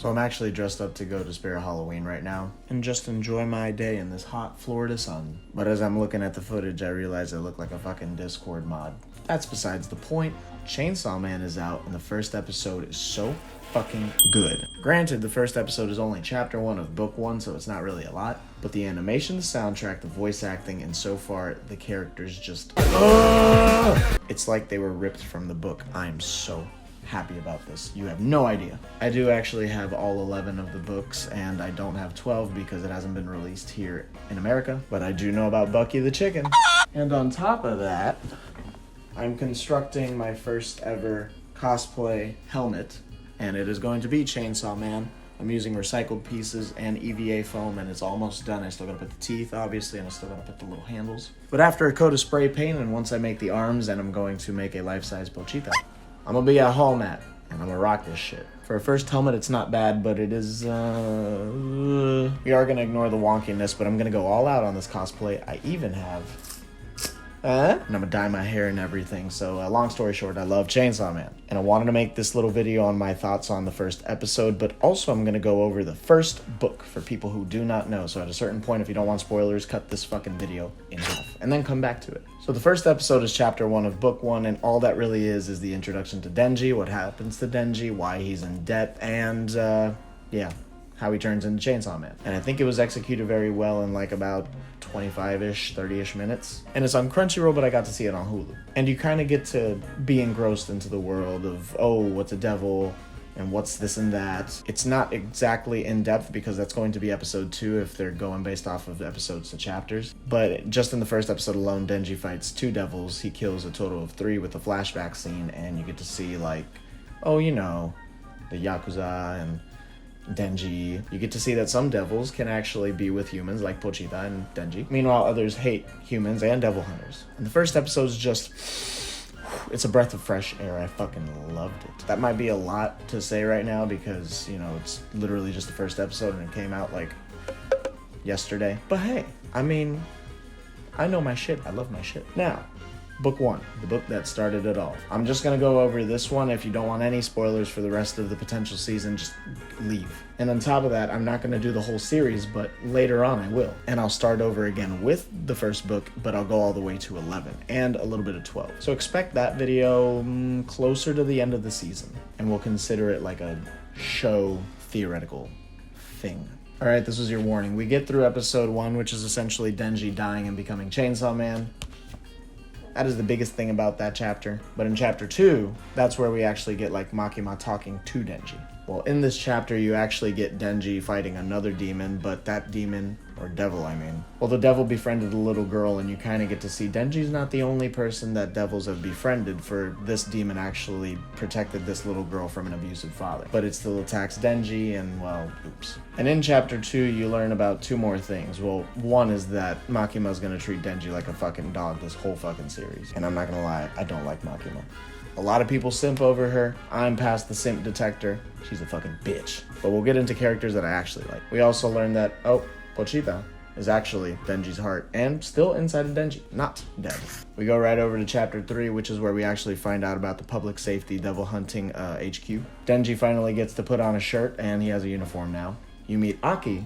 So I'm actually dressed up to go to Spirit Halloween right now and just enjoy my day in this hot Florida sun. But as I'm looking at the footage, I realize I look like a fucking Discord mod. That's besides the point. Chainsaw Man is out and the first episode is so fucking good. Granted, the first episode is only chapter 1 of book 1, so it's not really a lot, but the animation, the soundtrack, the voice acting, and so far, the characters just... It's like they were ripped from the book. I'm so happy about this. You have no idea. I do actually have all 11 of the books, and I don't have 12 because it hasn't been released here in America, but I do know about Bucky the Chicken. And on top of that, I'm constructing my first ever cosplay helmet, and it is going to be Chainsaw Man. I'm using recycled pieces and EVA foam, and it's almost done. I still gotta put the teeth, obviously, and I still gotta put the little handles. But after a coat of spray paint, and once I make the arms, and I'm going to make a life-size Pochita, I'm gonna be a hall mat, and I'm gonna rock this shit. For a first helmet, it's not bad, but it is, we are gonna ignore the wonkiness, but I'm gonna go all out on this cosplay. I even have... and I'm gonna dye my hair and everything. So long story short, I love Chainsaw Man. And I wanted to make this little video on my thoughts on the first episode, but also I'm gonna go over the first book for people who do not know. So at a certain point, if you don't want spoilers, cut this fucking video in half and then come back to it. So the first episode is chapter 1 of book 1, and all that really is the introduction to Denji, what happens to Denji, why he's in debt, and yeah, how he turns into Chainsaw Man. And I think it was executed very well in like about 25-ish, 30-ish minutes. And it's on Crunchyroll, but I got to see it on Hulu. And you kind of get to be engrossed into the world of, oh, what's a devil, and what's this and that. It's not exactly in-depth because that's going to be episode 2 if they're going based off of episodes to chapters. But just in the first episode alone, Denji fights 2 devils. He kills a total of 3 with the flashback scene, and you get to see like, oh, you know, the Yakuza and Denji. You get to see that some devils can actually be with humans like Pochita and Denji. Meanwhile, others hate humans and devil hunters. And the first episode's just... it's a breath of fresh air. I fucking loved it. That might be a lot to say right now because, you know, it's literally just the first episode and it came out like yesterday. But hey, I mean, I know my shit. I love my shit. Now, book 1, the book that started it all. I'm just gonna go over this one. If you don't want any spoilers for the rest of the potential season, just leave. And on top of that, I'm not gonna do the whole series, but later on I will. And I'll start over again with the first book, but I'll go all the way to 11 and a little bit of 12. So expect that video closer to the end of the season, and we'll consider it like a show theoretical thing. All right, this was your warning. We get through episode 1, which is essentially Denji dying and becoming Chainsaw Man. That is the biggest thing about that chapter. But in chapter 2, that's where we actually get like Makima talking to Denji. Well, in this chapter, you actually get Denji fighting another demon, but that demon, or devil, I mean. Well, the devil befriended a little girl, and you kind of get to see Denji's not the only person that devils have befriended, for this demon actually protected this little girl from an abusive father. But it still attacks Denji, and well, oops. And in chapter 2, you learn about 2 more things. Well, one is that Makima's gonna treat Denji like a fucking dog this whole fucking series. And I'm not gonna lie, I don't like Makima. A lot of people simp over her. I'm past the simp detector. She's a fucking bitch. But we'll get into characters that I actually like. We also learned that, oh, Pochita is actually Denji's heart and still inside of Denji, not dead. We go right over to chapter 3, which is where we actually find out about the public safety devil hunting HQ. Denji finally gets to put on a shirt and he has a uniform now. You meet Aki,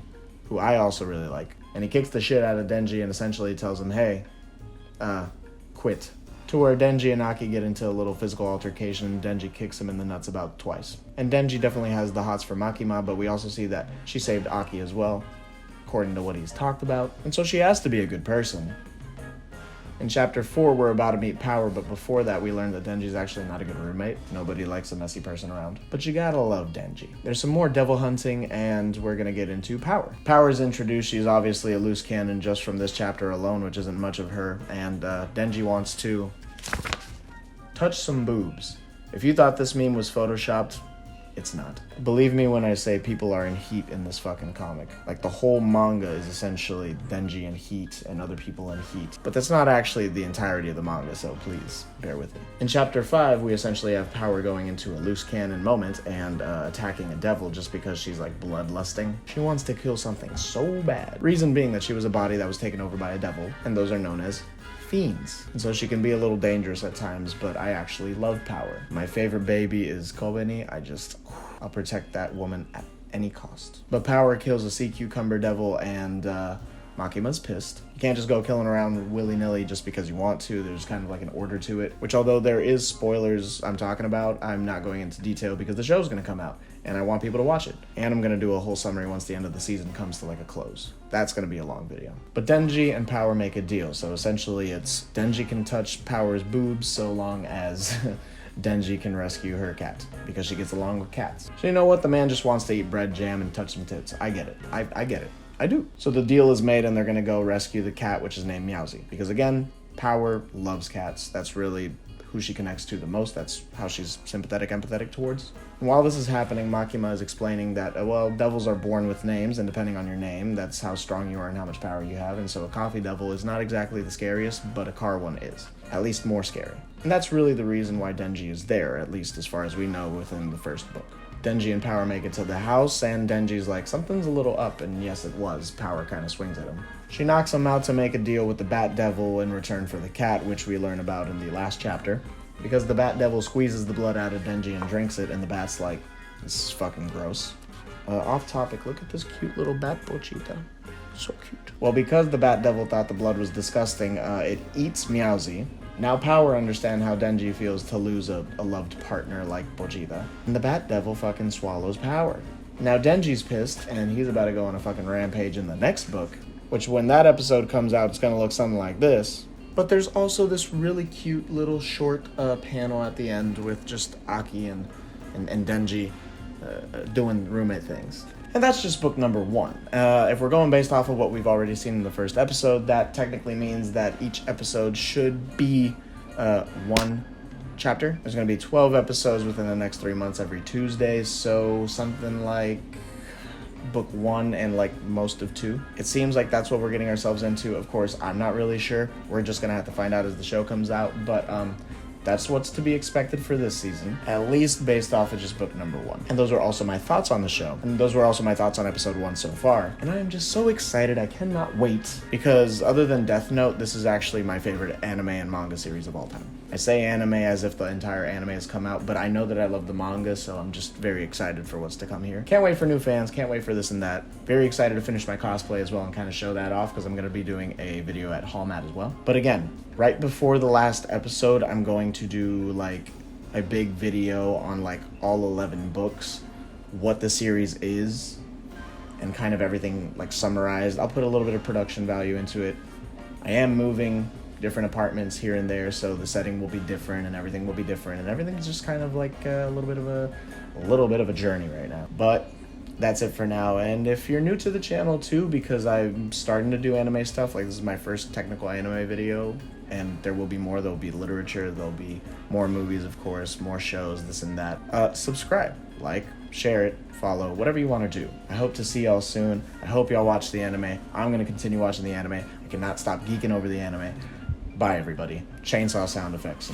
who I also really like, and he kicks the shit out of Denji and essentially tells him, hey, quit. To where Denji and Aki get into a little physical altercation. Denji kicks him in the nuts about twice. And Denji definitely has the hots for Makima, but we also see that she saved Aki as well, according to what he's talked about. And so she has to be a good person. In chapter 4, we're about to meet Power, but before that, we learn that Denji's actually not a good roommate. Nobody likes a messy person around. But you gotta love Denji. There's some more devil hunting, and we're gonna get into Power. Power's introduced. She's obviously a loose cannon just from this chapter alone, which isn't much of her. And Denji wants to touch some boobs. If you thought this meme was photoshopped, it's not. Believe me when I say people are in heat in this fucking comic. Like, the whole manga is essentially Denji in heat and other people in heat. But that's not actually the entirety of the manga, so please bear with me. In chapter 5, we essentially have Power going into a loose cannon moment and attacking a devil just because she's like bloodlusting. She wants to kill something so bad. Reason being that she was a body that was taken over by a devil, and those are known as fiends. And so she can be a little dangerous at times, but I actually love Power. My favorite baby is Kobeni. I'll protect that woman at any cost. But Power kills a sea cucumber devil, and Makima's pissed. You can't just go killing around willy-nilly just because you want to. There's kind of like an order to it, which although there is spoilers I'm talking about, I'm not going into detail because the show's going to come out and I want people to watch it. And I'm going to do a whole summary once the end of the season comes to like a close. That's going to be a long video. But Denji and Power make a deal. So essentially it's Denji can touch Power's boobs so long as Denji can rescue her cat because she gets along with cats. So you know what? The man just wants to eat bread, jam, and touch some tits. I get it. I get it. I do. So the deal is made and they're going to go rescue the cat, which is named Meowsy. Because again, Power loves cats. That's really who she connects to the most. That's how she's sympathetic, empathetic towards. And while this is happening, Makima is explaining that, well, devils are born with names, and depending on your name, that's how strong you are and how much power you have. And so a coffee devil is not exactly the scariest, but a car one is. At least more scary. And that's really the reason why Denji is there, at least as far as we know within the first book. Denji and Power make it to the house, and Denji's like, something's a little up, and yes, it was. Power kind of swings at him. She knocks him out to make a deal with the Bat Devil in return for the cat, which we learn about in the last chapter. Because the Bat Devil squeezes the blood out of Denji and drinks it, and the Bat's like, this is fucking gross. Off topic, look at this cute little Bat Pochita. So cute. Well, because the Bat Devil thought the blood was disgusting, it eats Meowsy. Now Power understands how Denji feels to lose a loved partner like Pochita. And the Bat Devil fucking swallows Power. Now Denji's pissed, and he's about to go on a fucking rampage in the next book, which when that episode comes out, it's gonna look something like this. But there's also this really cute little short panel at the end with just Aki and Denji doing roommate things. And that's just book number 1. If we're going based off of what we've already seen in the first episode, that technically means that each episode should be 1 chapter. There's going to be 12 episodes within the next 3 months every Tuesday, so something like book 1 and like most of 2. It seems like that's what we're getting ourselves into. Of course, I'm not really sure. We're just going to have to find out as the show comes out, but that's what's to be expected for this season, at least based off of just book number 1. And those were also my thoughts on the show. And those were also my thoughts on episode 1 so far. And I am just so excited, I cannot wait. Because other than Death Note, this is actually my favorite anime and manga series of all time. I say anime as if the entire anime has come out, but I know that I love the manga, so I'm just very excited for what's to come here. Can't wait for new fans, can't wait for this and that. Very excited to finish my cosplay as well and kind of show that off, because I'm going to be doing a video at Hallmat as well. But again, right before the last episode, I'm going to do like a big video on like all 11 books, what the series is, and kind of everything like summarized. I'll put a little bit of production value into it. I am moving different apartments here and there, so the setting will be different and everything will be different, and everything's just kind of like a little bit of a journey right now. But that's it for now. And if you're new to the channel too, because I'm starting to do anime stuff, like this is my first technical anime video, and there will be more. There'll be literature, there'll be more movies, of course, more shows, this and that. Subscribe, like, share it, follow, whatever you want to do. I hope to see y'all soon. I hope y'all watch the anime. I'm going to continue watching the anime. I cannot stop geeking over the anime. Bye, everybody. Chainsaw sound effects.